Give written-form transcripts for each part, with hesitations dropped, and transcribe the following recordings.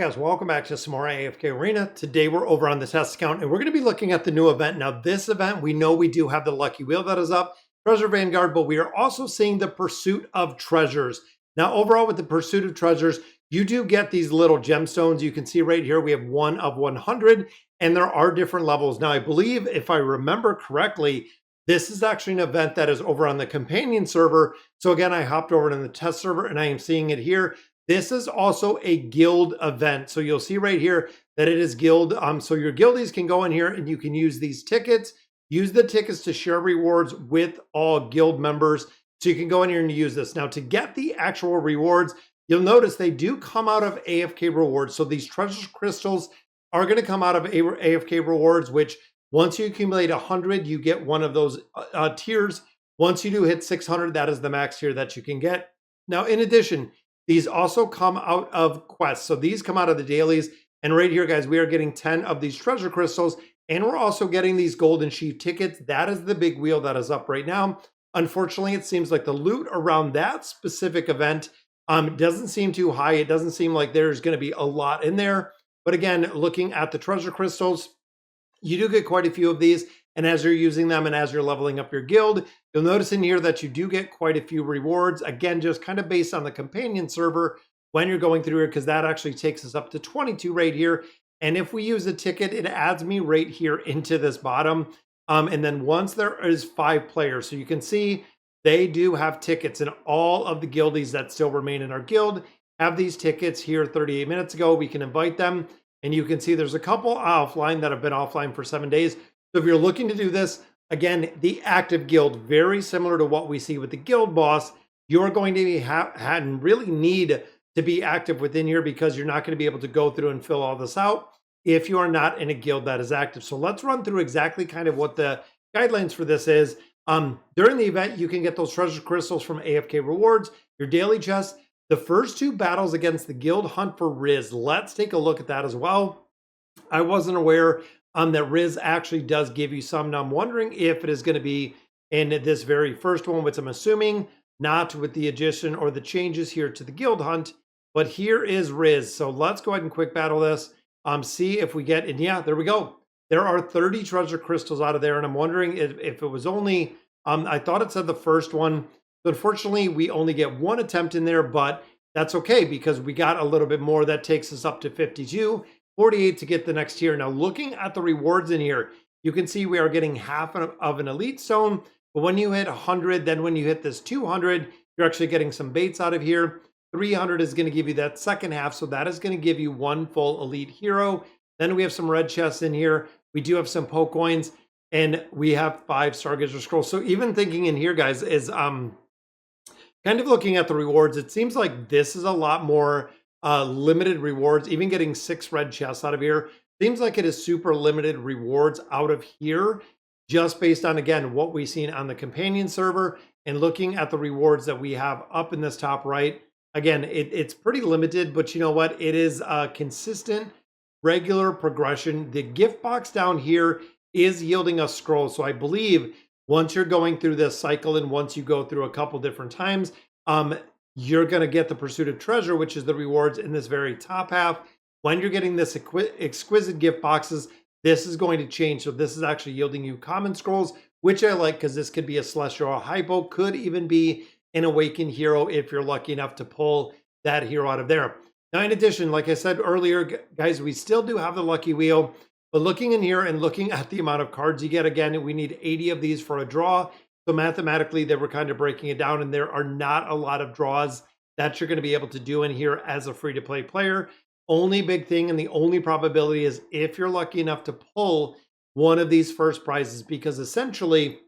Guys, welcome back to some more AFK Arena. Today we're over on the test account and we're going to be looking at the new event. Now this event, we know we do have the lucky wheel that is up, Treasure Vanguard, but we are also seeing the pursuit of treasures. Now overall with the pursuit of treasures, you do get these little gemstones. You can see right here, we have 1 of 100 and there are different levels. Now I believe if I remember correctly, this is actually an event that is over on the companion server. So again, I hopped over to the test server and I am seeing it here. This is also a guild event. So you'll see right here that it is guild. So your guildies can go in here and you can use these tickets, use the tickets to share rewards with all guild members. So you can go in here and use this. Now to get the actual rewards, you'll notice they do come out of AFK rewards. So these treasure crystals are going to come out of AFK rewards, which once you accumulate 100, you get one of those tiers. Once you do hit 600, that is the max tier that you can get. Now, in addition, these also come out of quests. So these come out of the dailies. And right here, guys, we are getting 10 of these treasure crystals. And we're also getting these golden sheaf tickets. That is the big wheel that is up right now. Unfortunately, it seems like the loot around that specific event doesn't seem too high. It doesn't seem like there's going to be a lot in there. But again, looking at the treasure crystals, you do get quite a few of these. And as you're using them and as you're leveling up your guild, you'll notice in here that you do get quite a few rewards. Again, just kind of based on the companion server when you're going through here, because that actually takes us up to 22 right here. And if we use a ticket, it adds me right here into this bottom. And then once there is 5 players, so you can see they do have tickets, and all of the guildies that still remain in our guild have these tickets here 38 minutes ago. We can invite them. And you can see there's a couple offline that have been offline for 7 days. So if you're looking to do this, again, the active guild, very similar to what we see with the guild boss, you're going to really need to be active within here because you're not going to be able to go through and fill all this out if you are not in a guild that is active. So let's run through exactly kind of what the guidelines for this is. During the event, you can get those treasure crystals from AFK rewards, your daily chest, the first 2 battles against the guild hunt for Riz. Let's take a look at that as well. I wasn't aware that Riz actually does give you some. Now I'm wondering if it is going to be in this very first one, which I'm assuming not with the addition or the changes here to the guild hunt, but here is Riz. So let's go ahead and quick battle this. See if we get, and yeah, there we go. There are 30 treasure crystals out of there. And I'm wondering if it was only, I thought it said the first one. But unfortunately, we only get 1 attempt in there, but that's okay because we got a little bit more. That takes us up to 52, 48 to get the next tier. Now, looking at the rewards in here, you can see we are getting half of an elite stone. But when you hit 100, then when you hit this 200, you're actually getting some baits out of here. 300 is going to give you that second half. So that is going to give you 1 full elite hero. Then we have some red chests in here. We do have some poke coins and we have 5 Stargazer scrolls. So even thinking in here, guys, is kind of looking at the rewards, it seems like this is a lot more limited rewards. Even getting 6 red chests out of here seems like it is super limited rewards out of here, just based on, again, what we've seen on the companion server and looking at the rewards that we have up in this top right. Again, it's pretty limited, but you know what? It is a consistent, regular progression. The gift box down here is yielding us scrolls. So I believe once you're going through this cycle and once you go through a couple different times, you're going to get the pursuit of treasure, which is the rewards in this very top half. When you're getting this exquisite gift boxes, this is going to change. So this is actually yielding you common scrolls, which I like because this could be a celestial hypo, could even be an awakened hero if you're lucky enough to pull that hero out of there. Now, in addition, like I said earlier, guys, we still do have the lucky wheel. But looking in here and looking at the amount of cards you get, again, we need 80 of these for a draw. So mathematically, they were kind of breaking it down, and there are not a lot of draws that you're going to be able to do in here as a free-to-play player. Only big thing and the only probability is if you're lucky enough to pull one of these first prizes, because essentially,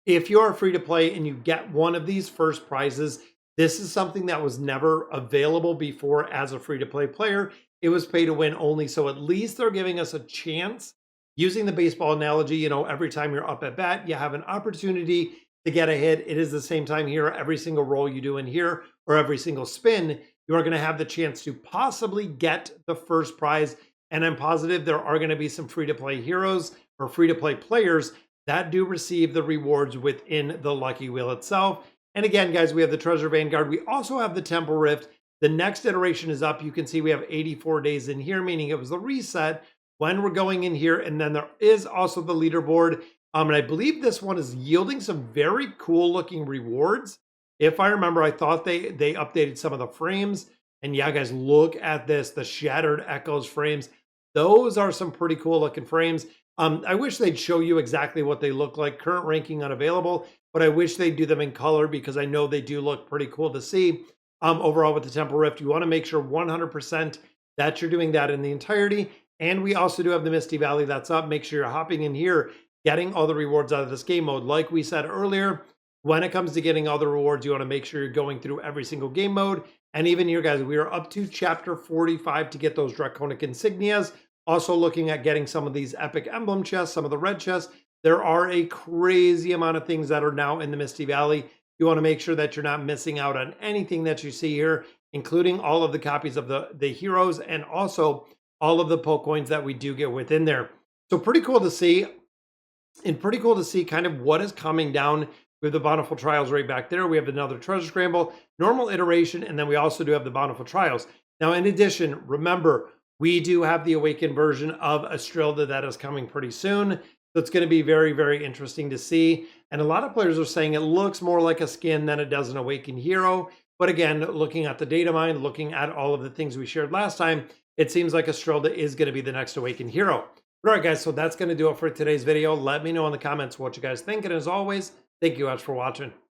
if you are free-to-play and you get one of these first prizes, this is something that was never available before as a free-to-play player. It was pay to win only. So at least they're giving us a chance. Using the baseball analogy, you know, every time you're up at bat, you have an opportunity to get a hit. It is the same time here. Every single roll you do in here or every single spin, you are going to have the chance to possibly get the first prize. And I'm positive there are going to be some free-to-play heroes or free-to-play players that do receive the rewards within the lucky wheel itself. And again, guys, we have the Treasure Vanguard. We also have the Temple Rift. The next iteration is up. You can see we have 84 days in here, meaning it was the reset when we're going in here. And then there is also the leaderboard. And I believe this one is yielding some very cool looking rewards. If I remember, I thought they updated some of the frames. And yeah, guys, look at this, the Shattered Echoes frames. Those are some pretty cool looking frames. I wish they'd show you exactly what they look like. Current ranking unavailable, but I wish they'd do them in color because I know they do look pretty cool to see. Overall with the Temple Rift, you want to make sure 100% that you're doing that in the entirety. And we also do have the Misty Valley that's up. Make sure you're hopping in here, getting all the rewards out of this game mode. Like we said earlier, when it comes to getting all the rewards, you want to make sure you're going through every single game mode. And even here, guys, we are up to chapter 45 to get those draconic insignias. Also looking at getting some of these epic emblem chests, some of the red chests. There are a crazy amount of things that are now in the Misty Valley. You want to make sure that you're not missing out on anything that you see here, including all of the copies of the heroes and also all of the poke coins that we do get within there. So pretty cool to see, and pretty cool to see kind of what is coming down. We have the Bountiful Trials right back there. We have another Treasure Scramble, normal iteration, and then we also do have the Bountiful Trials. Now, in addition, remember, we do have the Awakened version of Astrilda that is coming pretty soon. So it's going to be very, very interesting to see. And a lot of players are saying it looks more like a skin than it does an Awakened hero. But again, looking at the data mine, looking at all of the things we shared last time, it seems like Astrilda is going to be the next Awakened hero. But all right, guys, so that's going to do it for today's video. Let me know in the comments what you guys think. And as always, thank you guys for watching.